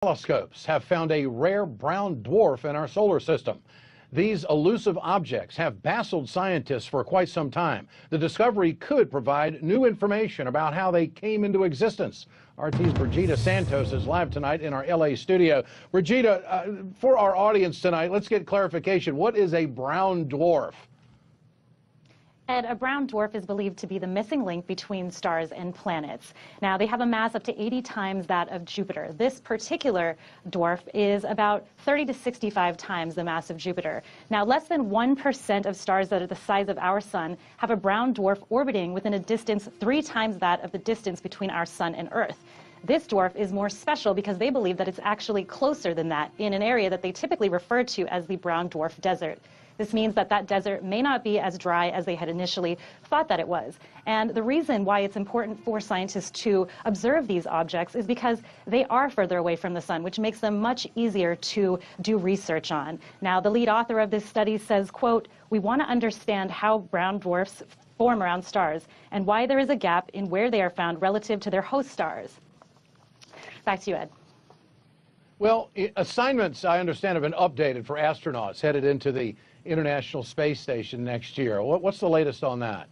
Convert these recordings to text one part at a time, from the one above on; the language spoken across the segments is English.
Telescopes have found a rare brown dwarf in our solar system. These elusive objects have baffled scientists for quite some time. The discovery could provide new information about how they came into existence. RT's Brigida Santos is live tonight in our LA studio. Brigida, for our audience tonight, let's get clarification. What is a brown dwarf? Ed, a brown dwarf is believed to be the missing link between stars and planets. Now, they have a mass up to 80 times that of Jupiter. This particular dwarf is about 30 to 65 times the mass of Jupiter. Now, less than 1% of stars that are the size of our sun have a brown dwarf orbiting within a distance 3 times that of the distance between our sun and Earth. This dwarf is more special because they believe that it's actually closer than that in an area that they typically refer to as the brown dwarf desert. This means that that desert may not be as dry as they had initially thought that it was. And the reason why it's important for scientists to observe these objects is because they are further away from the sun, which makes them much easier to do research on. Now, the lead author of this study says, quote, "We want to understand how brown dwarfs form around stars and why there is a gap in where they are found relative to their host stars." Back to you, Ed. Well, assignments, I understand, have been updated for astronauts headed into the International Space Station next year. What's the latest on that?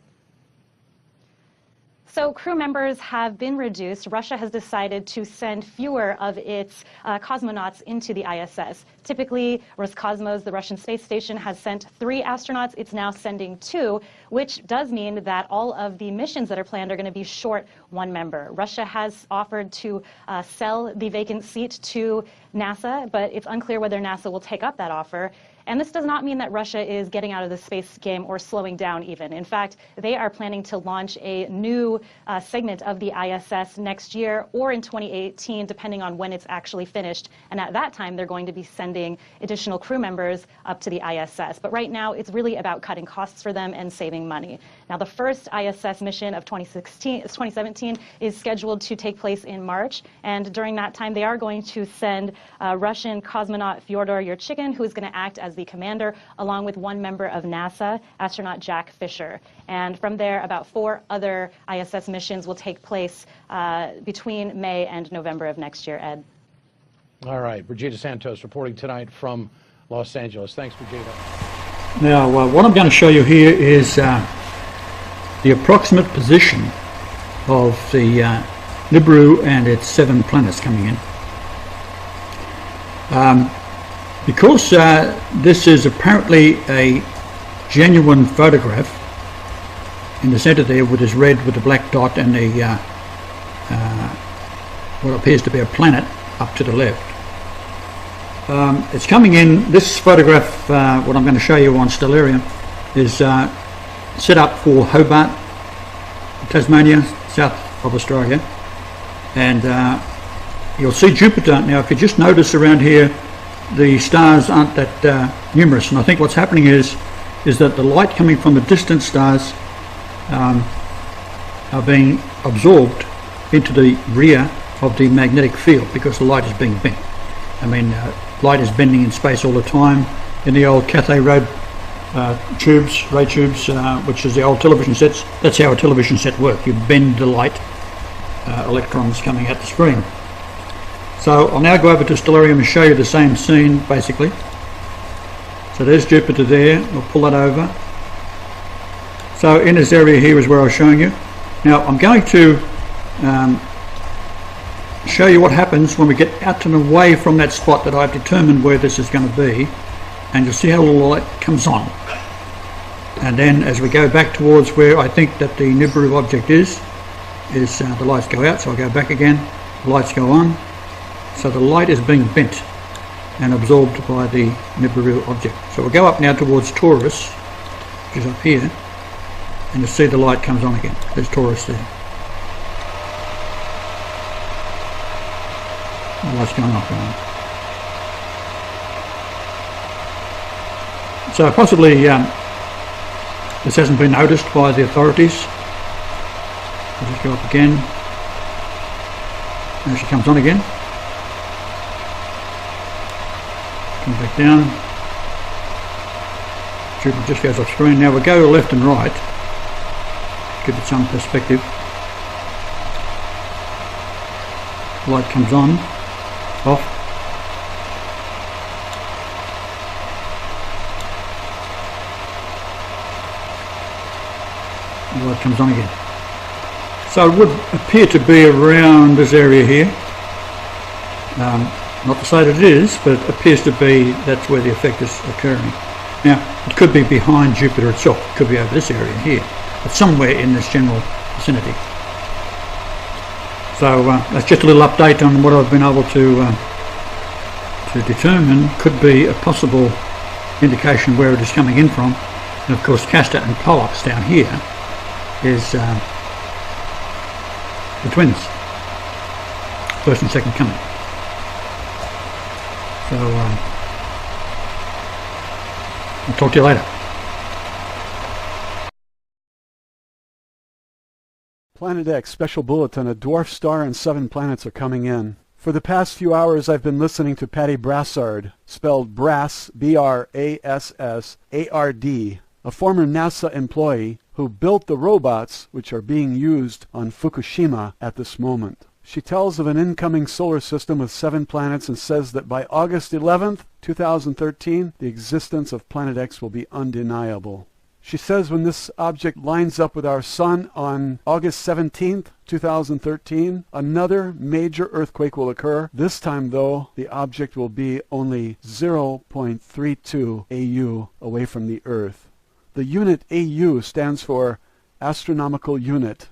So crew members have been reduced. Russia has decided to send fewer of its cosmonauts into the ISS. Typically, Roscosmos, the Russian space station, has sent 3 astronauts. It's now sending 2, which does mean that all of the missions that are planned are going to be short 1 member. Russia has offered to sell the vacant seat to NASA, but it's unclear whether NASA will take up that offer. And this does not mean that Russia is getting out of the space game or slowing down even. In fact, they are planning to launch a new segment of the ISS next year or in 2018, depending on when it's actually finished. And at that time, they're going to be sending additional crew members up to the ISS. But right now, it's really about cutting costs for them and saving money. Now, the first ISS mission of 2017 is scheduled to take place in March. And during that time, they are going to send Russian cosmonaut Fyodor Yurchikhin, who is going to act as the commander, along with 1 member of NASA, astronaut Jack Fisher. And from there, about 4 other ISS missions will take place between May and November of next year, Ed. All right, Brigida Santos reporting tonight from Los Angeles. Thanks, Brigida. Now, what I'm going to show you here is the approximate position of the Nibiru and its 7 planets coming in. Because this is apparently a genuine photograph, in the center there with this red with the black dot and the what appears to be a planet up to the left. It's coming in, this photograph, what I'm going to show you on Stellarium, is set up for Hobart, Tasmania, south of Australia. And you'll see Jupiter. Now, if you just notice around here, the stars aren't that numerous, and I think what's happening is that the light coming from the distant stars are being absorbed into the rear of the magnetic field because the light is being bent. I mean, light is bending in space all the time. In the old cathode ray tubes, which is the old television sets, that's how a television set works. You bend the light, electrons coming at the screen. So I'll now go over to Stellarium and show you the same scene, basically. So there's Jupiter there. We'll pull that over. So in this area here is where I was showing you. Now I'm going to show you what happens when we get out and away from that spot that I've determined where this is going to be. And you'll see how the light comes on. And then as we go back towards where I think that the Nibiru object is the lights go out, so I'll go back again, the lights go on. So the light is being bent and absorbed by the Nibiru object. So we'll go up now towards Taurus, which is up here, and you'll see the light comes on again. There's Taurus there. The light's going off and on. So possibly this hasn't been noticed by the authorities. I'll just go up again. Now she comes on again. Come back down. Jupiter just goes off screen. Now we'll go left and right. Give it some perspective. Light comes on, off, The light comes on again. So it would appear to be around this area here. Not to say that it is, but it appears to be that's where the effect is occurring. Now, it could be behind Jupiter itself. It could be over this area here, but somewhere in this general vicinity. So that's just a little update on what I've been able to determine could be a possible indication where it is coming in from. And of course, Castor and Pollux down here is the twins, first and second coming. So I'll talk to you later. Planet X special bulletin: a dwarf star and 7 planets are coming in. For the past few hours I've been listening to Patty Brassard, spelled Brass, B-R-A-S-S-A-R-D, a former NASA employee who built the robots which are being used on Fukushima at this moment. She tells of an incoming solar system with 7 planets and says that by August 11th, 2013, the existence of Planet X will be undeniable. She says when this object lines up with our sun on August 17th, 2013, another major earthquake will occur. This time, though, the object will be only 0.32 AU away from the Earth. The unit AU stands for astronomical unit.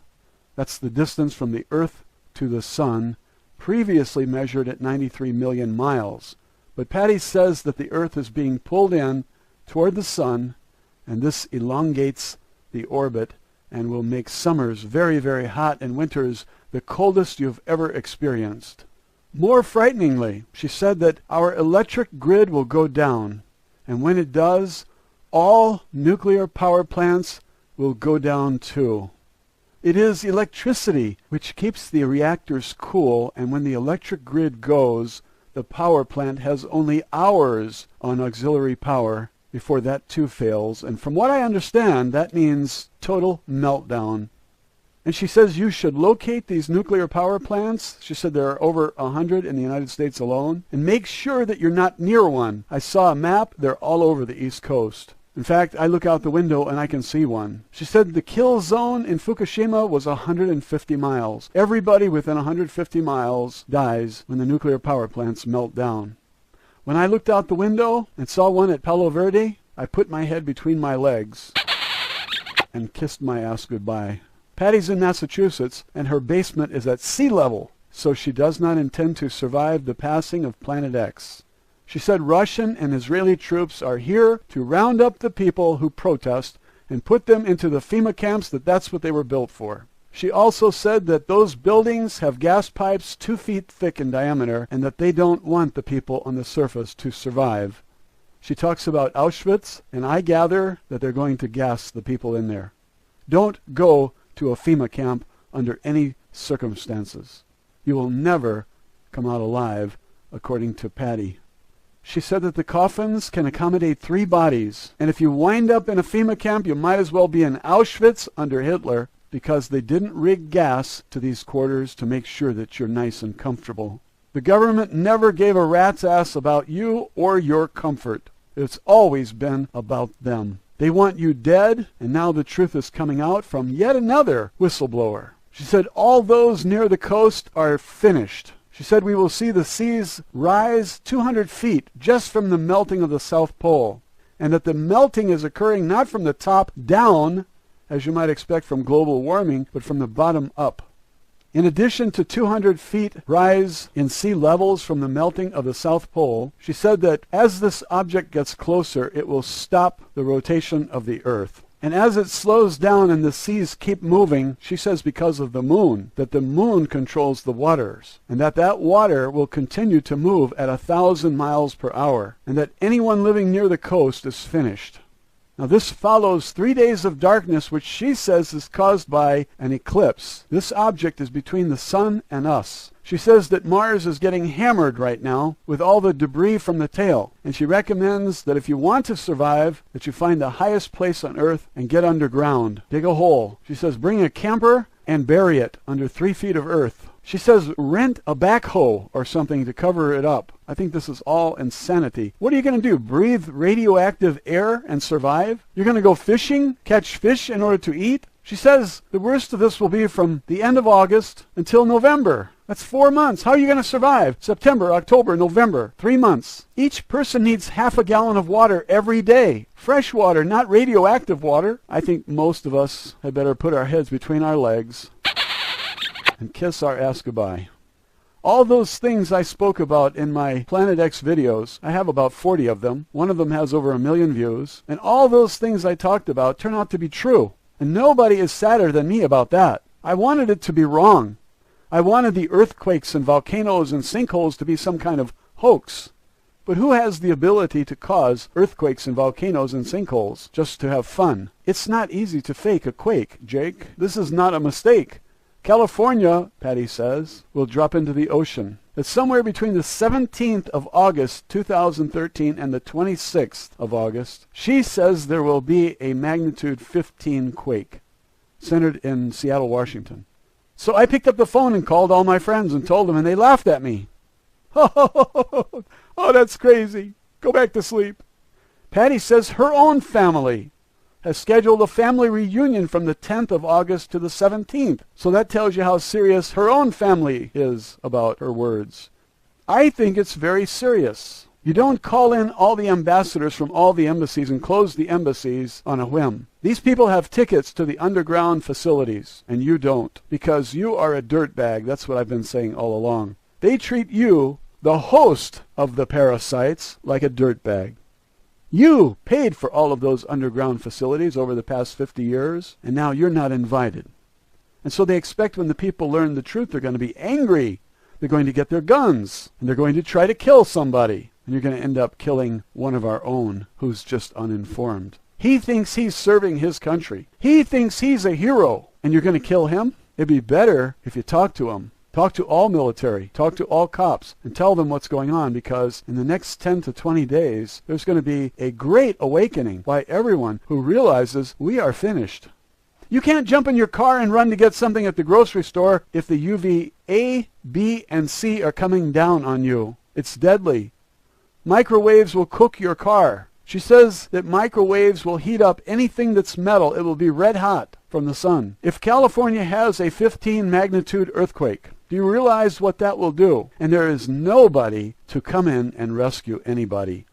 That's the distance from the Earth to the sun, previously measured at 93 million miles. But Patty says that the Earth is being pulled in toward the sun, and this elongates the orbit and will make summers very, very hot and winters the coldest you've ever experienced. More frighteningly, she said that our electric grid will go down, and when it does, all nuclear power plants will go down too. It is electricity which keeps the reactors cool, and when the electric grid goes, the power plant has only hours on auxiliary power before that too fails. And from what I understand, that means total meltdown. And she says you should locate these nuclear power plants. She said there are over 100 in the United States alone. And make sure that you're not near one. I saw a map. They're all over the East Coast. In fact, I look out the window and I can see one. She said the kill zone in Fukushima was 150 miles. Everybody within 150 miles dies when the nuclear power plants melt down. When I looked out the window and saw one at Palo Verde, I put my head between my legs and kissed my ass goodbye. Patty's in Massachusetts and her basement is at sea level, so she does not intend to survive the passing of Planet X. She said Russian and Israeli troops are here to round up the people who protest and put them into the FEMA camps, that's what they were built for. She also said that those buildings have gas pipes 2 feet thick in diameter and that they don't want the people on the surface to survive. She talks about Auschwitz, and I gather that they're going to gas the people in there. Don't go to a FEMA camp under any circumstances. You will never come out alive, according to Patty. She said that the coffins can accommodate 3 bodies, and if you wind up in a FEMA camp, you might as well be in Auschwitz under Hitler, because they didn't rig gas to these quarters to make sure that you're nice and comfortable. The government never gave a rat's ass about you or your comfort. It's always been about them. They want you dead, and now the truth is coming out from yet another whistleblower. She said all those near the coast are finished. She said we will see the seas rise 200 feet just from the melting of the South Pole, and that the melting is occurring not from the top down, as you might expect from global warming, but from the bottom up. In addition to 200 feet rise in sea levels from the melting of the South Pole, she said that as this object gets closer, it will stop the rotation of the Earth. And as it slows down and the seas keep moving, she says because of the moon, that the moon controls the waters, and that water will continue to move at 1,000 miles per hour, and that anyone living near the coast is finished. Now this follows 3 days of darkness, which she says is caused by an eclipse. This object is between the sun and us. She says that Mars is getting hammered right now with all the debris from the tail, and she recommends that if you want to survive, that you find the highest place on Earth and get underground. Dig a hole. She says bring a camper and bury it under 3 feet of earth. She says rent a backhoe or something to cover it up. I think this is all insanity. What are you going to do? Breathe radioactive air and survive? You're going to go fishing? Catch fish in order to eat? She says the worst of this will be from the end of August until November. That's 4 months. How are you going to survive? September, October, November, 3 months. Each person needs half a gallon of water every day. Fresh water, not radioactive water. I think most of us had better put our heads between our legs and kiss our ass goodbye. All those things I spoke about in my Planet X videos, I have about 40 of them. One of them has over 1 million views. And all those things I talked about turn out to be true. And nobody is sadder than me about that. I wanted it to be wrong. I wanted the earthquakes and volcanoes and sinkholes to be some kind of hoax. But who has the ability to cause earthquakes and volcanoes and sinkholes just to have fun? It's not easy to fake a quake, Jake. This is not a mistake. California, Patty says, will drop into the ocean. It's somewhere between the 17th of August, 2013, and the 26th of August. She says there will be a magnitude 15 quake, centered in Seattle, Washington. So I picked up the phone and called all my friends and told them, and they laughed at me. Oh, that's crazy. Go back to sleep. Patty says her own family has scheduled a family reunion from the 10th of August to the 17th. So that tells you how serious her own family is about her words. I think it's very serious. You don't call in all the ambassadors from all the embassies and close the embassies on a whim. These people have tickets to the underground facilities, and you don't, because you are a dirtbag. That's what I've been saying all along. They treat you, the host of the parasites, like a dirtbag. You paid for all of those underground facilities over the past 50 years, and now you're not invited. And so they expect when the people learn the truth, they're going to be angry. They're going to get their guns, and they're going to try to kill somebody. And you're going to end up killing one of our own who's just uninformed. He thinks he's serving his country. He thinks he's a hero, and you're going to kill him? It'd be better if you talk to him. Talk to all military, talk to all cops, and tell them what's going on, because in the next 10 to 20 days, there's going to be a great awakening by everyone who realizes we are finished. You can't jump in your car and run to get something at the grocery store if the UV A, B, and C are coming down on you. It's deadly. Microwaves will cook your car. She says that microwaves will heat up anything that's metal. It will be red hot from the sun. If California has a 15 magnitude earthquake, do you realize what that will do? And there is nobody to come in and rescue anybody.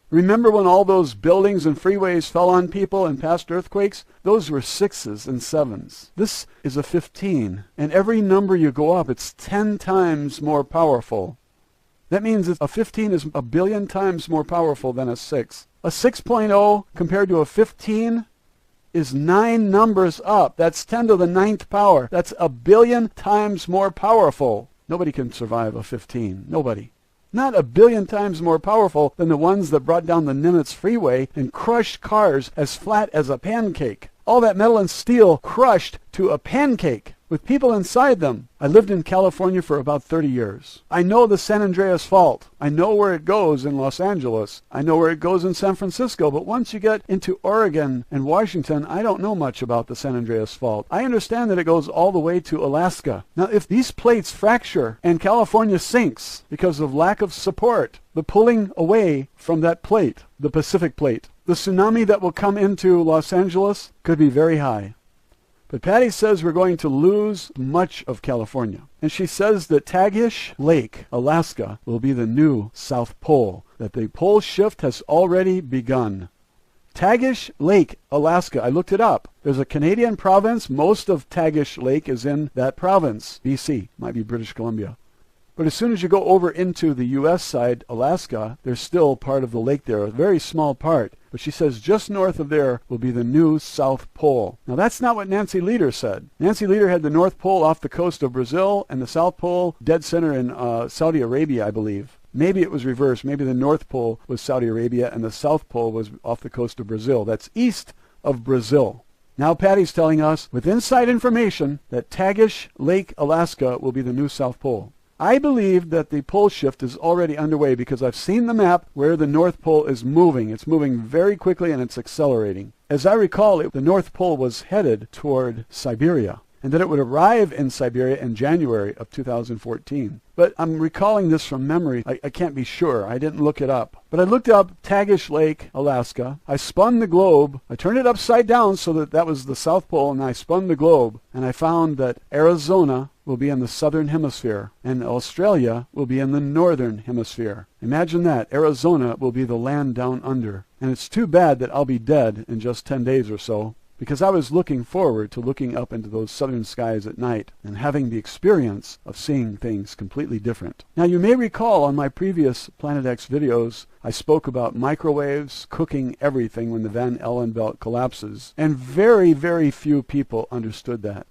Remember when all those buildings and freeways fell on people in past earthquakes? Those were 6s and 7s. This is a 15. And every number you go up, it's 10 times more powerful. That means a 15 is 1 billion times more powerful than a 6. A 6.0 compared to a 15 is 9 numbers up. That's 10 to the 9th power. That's 1 billion times more powerful. Nobody can survive a 15. Nobody. Not 1 billion times more powerful than the ones that brought down the Nimitz freeway and crushed cars as flat as a pancake. All that metal and steel crushed to a pancake with people inside them. I lived in California for about 30 years. I know the San Andreas Fault. I know where it goes in Los Angeles. I know where it goes in San Francisco. But once you get into Oregon and Washington, I don't know much about the San Andreas Fault. I understand that it goes all the way to Alaska. Now, if these plates fracture and California sinks because of lack of support, the pulling away from that plate, the Pacific plate, the tsunami that will come into Los Angeles could be very high. But Patty says we're going to lose much of California. And she says that Tagish Lake, Alaska, will be the new South Pole, that the pole shift has already begun. Tagish Lake, Alaska, I looked it up. There's a Canadian province. Most of Tagish Lake is in that province. BC, might be British Columbia. But as soon as you go over into the U.S. side, Alaska, there's still part of the lake there, a very small part. But she says just north of there will be the new South Pole. Now that's not what Nancy Lieder said. Nancy Lieder had the North Pole off the coast of Brazil and the South Pole dead center in Saudi Arabia, I believe. Maybe it was reversed. Maybe the North Pole was Saudi Arabia and the South Pole was off the coast of Brazil. That's east of Brazil. Now Patty's telling us, with inside information, that Tagish Lake, Alaska will be the new South Pole. I believe that the pole shift is already underway because I've seen the map where the North Pole is moving. It's moving very quickly and it's accelerating. As I recall, the North Pole was headed toward Siberia. and that it would arrive in Siberia in January of 2014. But I'm recalling this from memory. I can't be sure. I didn't look it up. But I looked up Tagish Lake, Alaska. I spun the globe. I turned it upside down so that was the South Pole, and I spun the globe. And I found that Arizona will be in the southern hemisphere, and Australia will be in the northern hemisphere. Imagine that. Arizona will be the land down under. And it's too bad that I'll be dead in just 10 days or so, because I was looking forward to looking up into those southern skies at night and having the experience of seeing things completely different. Now, you may recall on my previous Planet X videos, I spoke about microwaves cooking everything when the Van Allen belt collapses, and very, very few people understood that.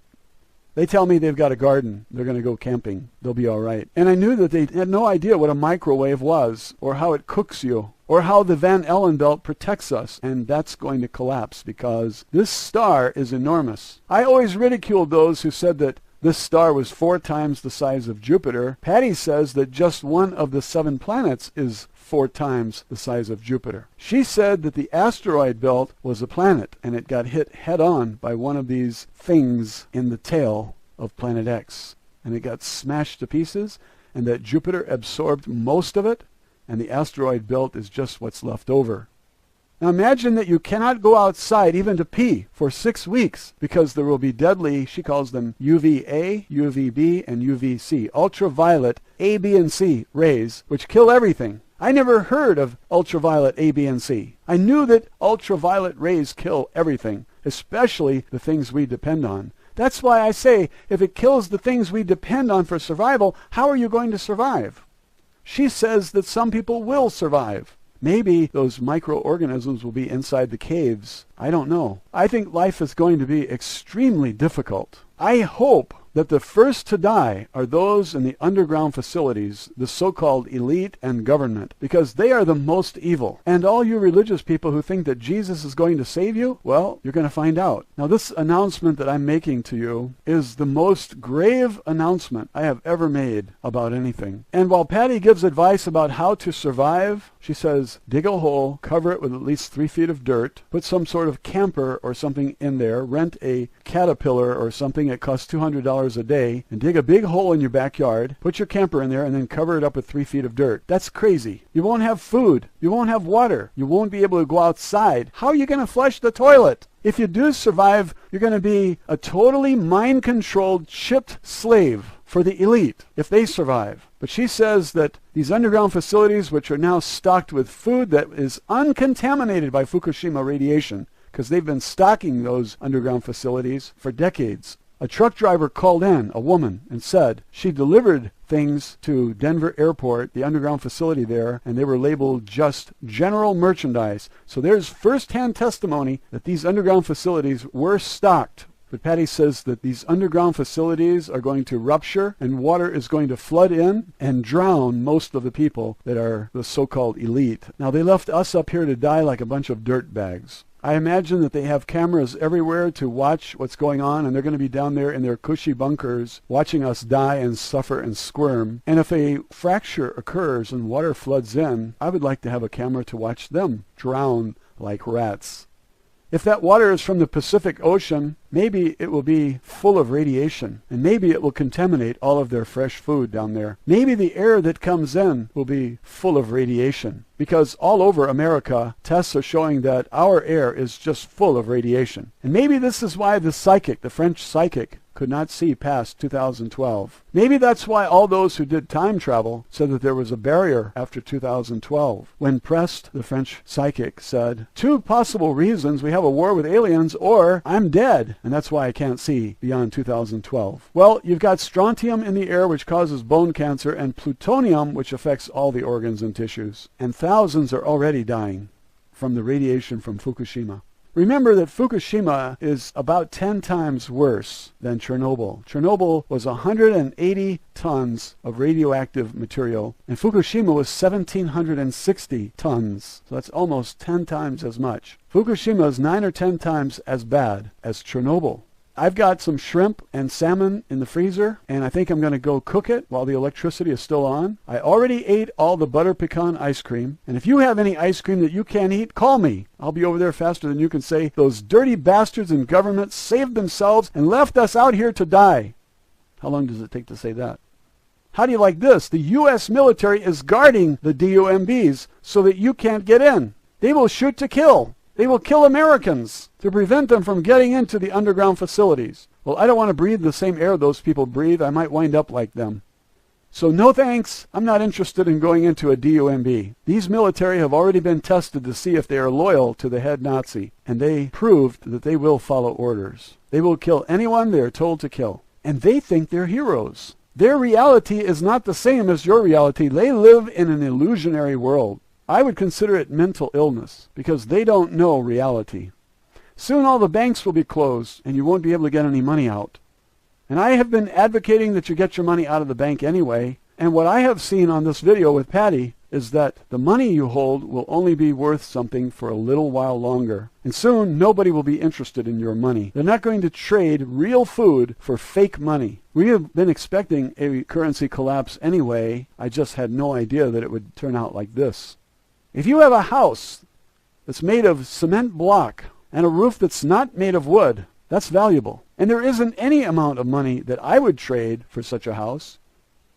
They tell me they've got a garden, they're going to go camping, they'll be all right. And I knew that they had no idea what a microwave was, or how it cooks you, or how the Van Allen belt protects us, and that's going to collapse because this star is enormous. I always ridiculed those who said that this star was 4 times the size of Jupiter. Patty says that just one of the 7 planets is 4 times the size of Jupiter. She said that the asteroid belt was a planet, and it got hit head-on by one of these things in the tail of Planet X, and it got smashed to pieces, and that Jupiter absorbed most of it, and the asteroid belt is just what's left over. Now imagine that you cannot go outside even to pee for 6 weeks because there will be deadly, she calls them UVA, UVB, and UVC, ultraviolet A, B, and C rays, which kill everything. I never heard of ultraviolet A, B, and C. I knew that ultraviolet rays kill everything, especially the things we depend on. That's why I say, if it kills the things we depend on for survival, how are you going to survive? She says that some people will survive. Maybe those microorganisms will be inside the caves. I don't know. I think life is going to be extremely difficult. I hope that the first to die are those in the underground facilities, the so-called elite and government, because they are the most evil. And all you religious people who think that Jesus is going to save you, well, you're going to find out. Now, this announcement that I'm making to you is the most grave announcement I have ever made about anything. And while Patty gives advice about how to survive, she says, dig a hole, cover it with at least 3 feet of dirt, put some sort of camper or something in there, rent a Caterpillar or something that costs $200 a day, and dig a big hole in your backyard, put your camper in there, and then cover it up with 3 feet of dirt. That's crazy. You won't have food. You won't have water. You won't be able to go outside. How are you going to flush the toilet? If you do survive, you're going to be a totally mind-controlled, chipped slave for the elite, if they survive. But she says that these underground facilities, which are now stocked with food that is uncontaminated by Fukushima radiation, because they've been stocking those underground facilities for decades. A truck driver called in, a woman, and said she delivered things to Denver Airport, the underground facility there, and they were labeled just general merchandise. So there's first-hand testimony that these underground facilities were stocked. But Patty says that these underground facilities are going to rupture and water is going to flood in and drown most of the people that are the so-called elite. Now, they left us up here to die like a bunch of dirt bags. I imagine that they have cameras everywhere to watch what's going on, and they're going to be down there in their cushy bunkers watching us die and suffer and squirm. And if a fracture occurs and water floods in, I would like to have a camera to watch them drown like rats. If that water is from the Pacific Ocean, maybe it will be full of radiation, and maybe it will contaminate all of their fresh food down there. Maybe the air that comes in will be full of radiation, because all over America, tests are showing that our air is just full of radiation. And maybe this is why the French psychic, could not see past 2012. Maybe that's why all those who did time travel said that there was a barrier after 2012. When pressed, the French psychic said, 2 possible reasons: we have a war with aliens, or I'm dead, and that's why I can't see beyond 2012. Well, you've got strontium in the air, which causes bone cancer, and plutonium, which affects all the organs and tissues. And thousands are already dying from the radiation from Fukushima. Remember that Fukushima is about 10 times worse than Chernobyl. Chernobyl was 180 tons of radioactive material, and Fukushima was 1,760 tons. So that's almost 10 times as much. Fukushima is 9 or 10 times as bad as Chernobyl. I've got some shrimp and salmon in the freezer, and I think I'm going to go cook it while the electricity is still on. I already ate all the butter pecan ice cream, and if you have any ice cream that you can't eat, call me. I'll be over there faster than you can say, those dirty bastards in government saved themselves and left us out here to die. How long does it take to say that? How do you like this? The U.S. military is guarding the DUMBs so that you can't get in. They will shoot to kill. They will kill Americans to prevent them from getting into the underground facilities. Well, I don't want to breathe the same air those people breathe. I might wind up like them. So no thanks. I'm not interested in going into a DUMB. These military have already been tested to see if they are loyal to the head Nazi, and they proved that they will follow orders. They will kill anyone they are told to kill. And they think they're heroes. Their reality is not the same as your reality. They live in an illusionary world. I would consider it mental illness because they don't know reality. Soon all the banks will be closed and you won't be able to get any money out. And I have been advocating that you get your money out of the bank anyway. And what I have seen on this video with Patty is that the money you hold will only be worth something for a little while longer. And soon nobody will be interested in your money. They're not going to trade real food for fake money. We have been expecting a currency collapse anyway. I just had no idea that it would turn out like this. If you have a house that's made of cement block and a roof that's not made of wood, that's valuable. And there isn't any amount of money that I would trade for such a house.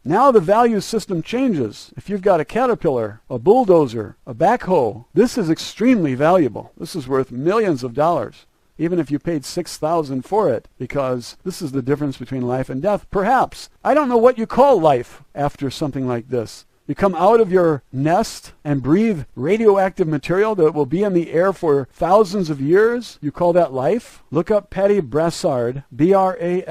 Now the value system changes. If you've got a caterpillar, a bulldozer, a backhoe, this is extremely valuable. This is worth millions of dollars, even if you paid $6,000 for it, because this is the difference between life and death. Perhaps. I don't know what you call life after something like this. You come out of your nest and breathe radioactive material that will be in the air for thousands of years. You call that life? Look up Patty Brassard, Brassard,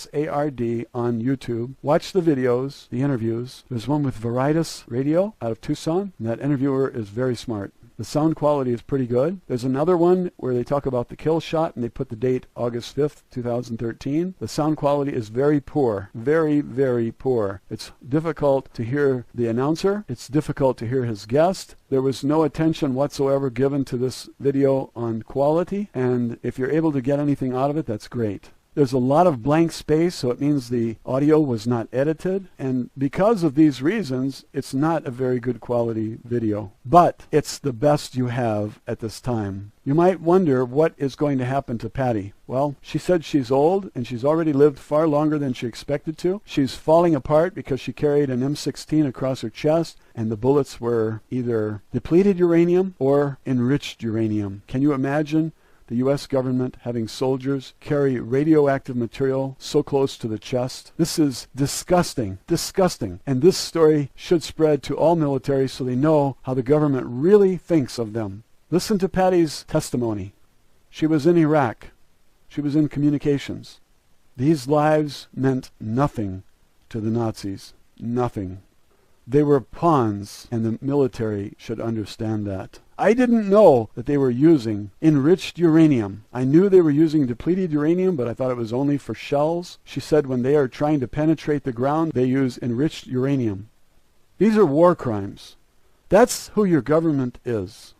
on YouTube. Watch the videos, the interviews. There's one with Veritas Radio out of Tucson, and that interviewer is very smart. The sound quality is pretty good. There's another one where they talk about the kill shot and they put the date August 5th, 2013. The sound quality is very poor. Very, very poor. It's difficult to hear the announcer. It's difficult to hear his guest. There was no attention whatsoever given to this video on quality, and if you're able to get anything out of it, that's great. There's a lot of blank space, so it means the audio was not edited. And because of these reasons, it's not a very good quality video. But it's the best you have at this time. You might wonder what is going to happen to Patty. Well, she said she's old, and she's already lived far longer than she expected to. She's falling apart because she carried an M16 across her chest, and the bullets were either depleted uranium or enriched uranium. Can you imagine the U.S. government having soldiers carry radioactive material so close to the chest? This is disgusting, disgusting. And this story should spread to all military so they know how the government really thinks of them. Listen to Patty's testimony. She was in Iraq. She was in communications. These lives meant nothing to the Nazis. Nothing. They were pawns, and the military should understand that. I didn't know that they were using enriched uranium. I knew they were using depleted uranium, but I thought it was only for shells. She said when they are trying to penetrate the ground, they use enriched uranium. These are war crimes. That's who your government is.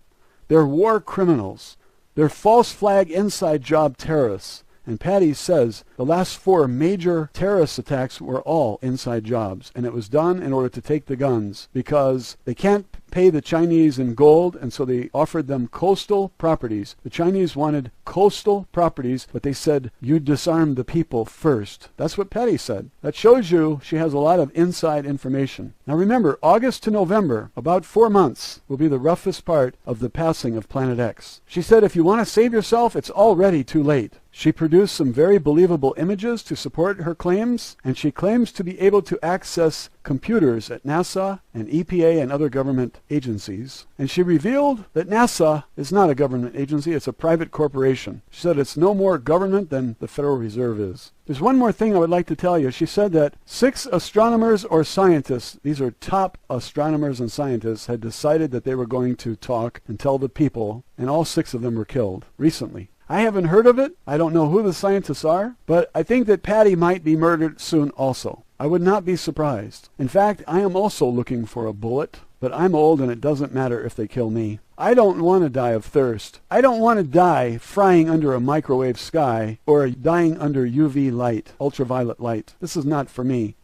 They're war criminals. They're false flag inside job terrorists. And Patty says the last 4 major terrorist attacks were all inside jobs, and it was done in order to take the guns because they can't pay the Chinese in gold, and so they offered them coastal properties. The Chinese wanted coastal properties, but they said, you disarm the people first. That's what Patty said. That shows you she has a lot of inside information. Now remember, August to November, about 4 months, will be the roughest part of the passing of Planet X. She said if you want to save yourself, it's already too late. She produced some very believable images to support her claims, and she claims to be able to access computers at NASA and EPA and other government agencies. And she revealed that NASA is not a government agency, it's a private corporation. She said it's no more government than the Federal Reserve is. There's one more thing I would like to tell you. She said that 6 astronomers or scientists, these are top astronomers and scientists, had decided that they were going to talk and tell the people, and all 6 of them were killed recently. I haven't heard of it. I don't know who the scientists are, but I think that Patty might be murdered soon also. I would not be surprised. In fact, I am also looking for a bullet but I'm old and it doesn't matter if they kill me. I don't want to die of thirst. I don't want to die frying under a microwave sky or dying under UV light, ultraviolet light. This is not for me.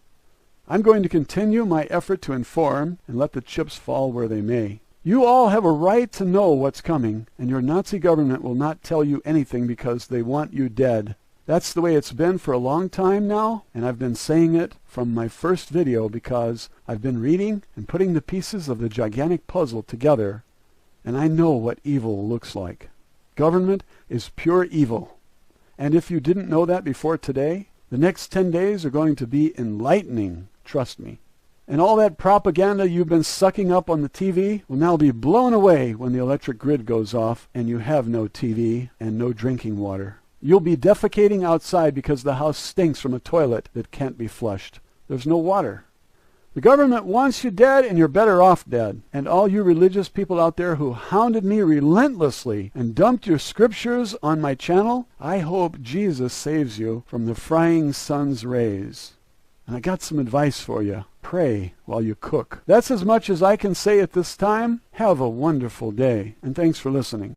I'm going to continue my effort to inform and let the chips fall where they may. You all have a right to know what's coming, and your Nazi government will not tell you anything because they want you dead. That's the way it's been for a long time now, and I've been saying it from my first video because I've been reading and putting the pieces of the gigantic puzzle together, and I know what evil looks like. Government is pure evil. And if you didn't know that before today, the next 10 days are going to be enlightening, trust me. And all that propaganda you've been sucking up on the TV will now be blown away when the electric grid goes off and you have no TV and no drinking water. You'll be defecating outside because the house stinks from a toilet that can't be flushed. There's no water. The government wants you dead, and you're better off dead. And all you religious people out there who hounded me relentlessly and dumped your scriptures on my channel, I hope Jesus saves you from the frying sun's rays. And I got some advice for you. Pray while you cook. That's as much as I can say at this time. Have a wonderful day, and thanks for listening.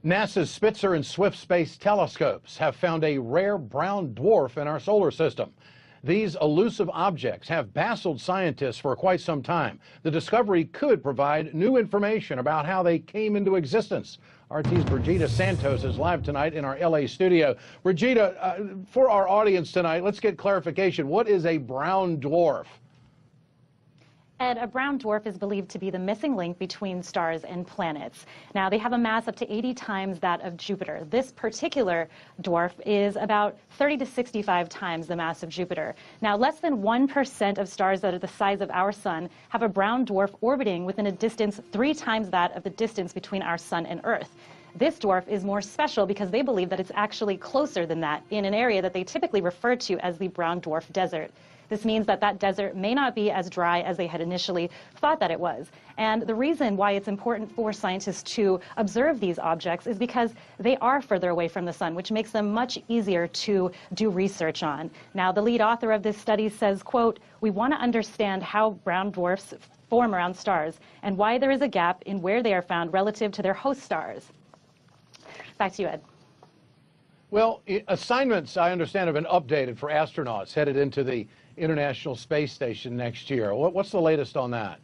NASA's Spitzer and Swift space telescopes have found a rare brown dwarf in our solar system. These elusive objects have baffled scientists for quite some time. The discovery could provide new information about how they came into existence. RT's Brigida Santos is live tonight in our LA studio. Brigida, for our audience tonight, let's get clarification. What is a brown dwarf? Ed, a brown dwarf is believed to be the missing link between stars and planets. Now, they have a mass up to 80 times that of Jupiter. This particular dwarf is about 30 to 65 times the mass of Jupiter. Now, less than 1% of stars that are the size of our sun have a brown dwarf orbiting within a distance 3 times that of the distance between our sun and Earth. This dwarf is more special because they believe that it's actually closer than that in an area that they typically refer to as the brown dwarf desert. This means that that desert may not be as dry as they had initially thought that it was. And the reason why it's important for scientists to observe these objects is because they are further away from the sun, which makes them much easier to do research on. Now, the lead author of this study says, quote, "We want to understand how brown dwarfs form around stars and why there is a gap in where they are found relative to their host stars." Back to you, Ed. Well, assignments, I understand, have been updated for astronauts headed into the International Space Station next year. What's the latest on that?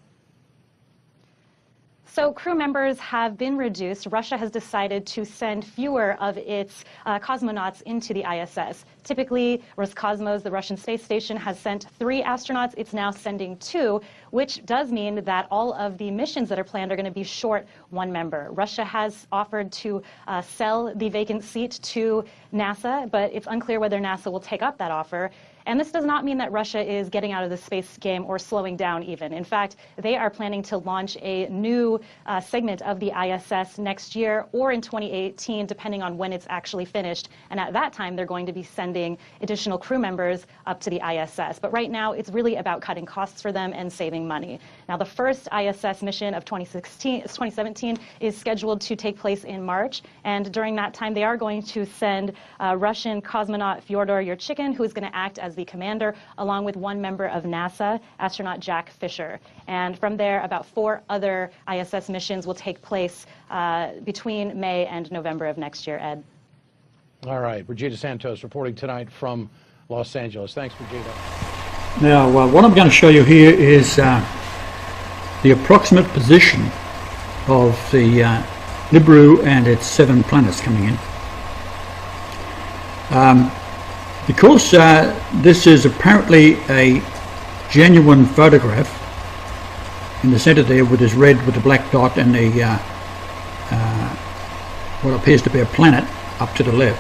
So crew members have been reduced. Russia has decided to send fewer of its cosmonauts into the ISS. Typically, Roscosmos, the Russian space station, has sent 3 astronauts. It's now sending 2, which does mean that all of the missions that are planned are going to be short 1 member. Russia has offered to sell the vacant seat to NASA, but it's unclear whether NASA will take up that offer. And this does not mean that Russia is getting out of the space game or slowing down even. In fact, they are planning to launch a new segment of the ISS next year or in 2018, depending on when it's actually finished. And at that time, they're going to be sending additional crew members up to the ISS. But right now, it's really about cutting costs for them and saving money. Now, the first ISS mission of 2017 is scheduled to take place in March. And during that time, they are going to send Russian cosmonaut Fyodor Yurchikhin, who is going to act as the commander, along with 1 member of NASA, astronaut Jack Fisher. And from there, about 4 other ISS missions will take place between May and November of next year, Ed. All right, Brigida Santos reporting tonight from Los Angeles. Thanks, Brigida. Now, what I'm going to show you here is the approximate position of the Nibiru and its 7 planets coming in. Because this is apparently a genuine photograph, in the center there with this red with the black dot and the what appears to be a planet up to the left.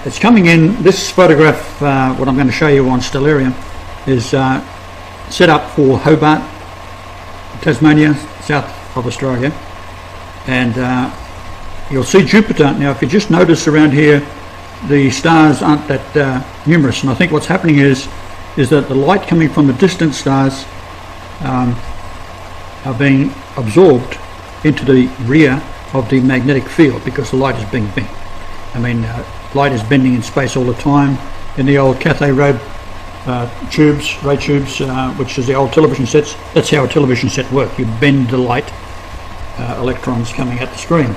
It's coming in, this photograph, what I'm going to show you on Stellarium, is set up for Hobart, Tasmania, south of Australia. And you'll see Jupiter. Now, if you just notice around here, the stars aren't that numerous, and I think what's happening is that the light coming from the distant stars are being absorbed into the rear of the magnetic field because the light is being bent. I mean, light is bending in space all the time. In the old Cathay Road tubes, ray tubes, which is the old television sets. That's how a television set works. You bend the light, electrons coming at the screen.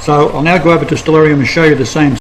So I'll now go over to Stellarium and show you the same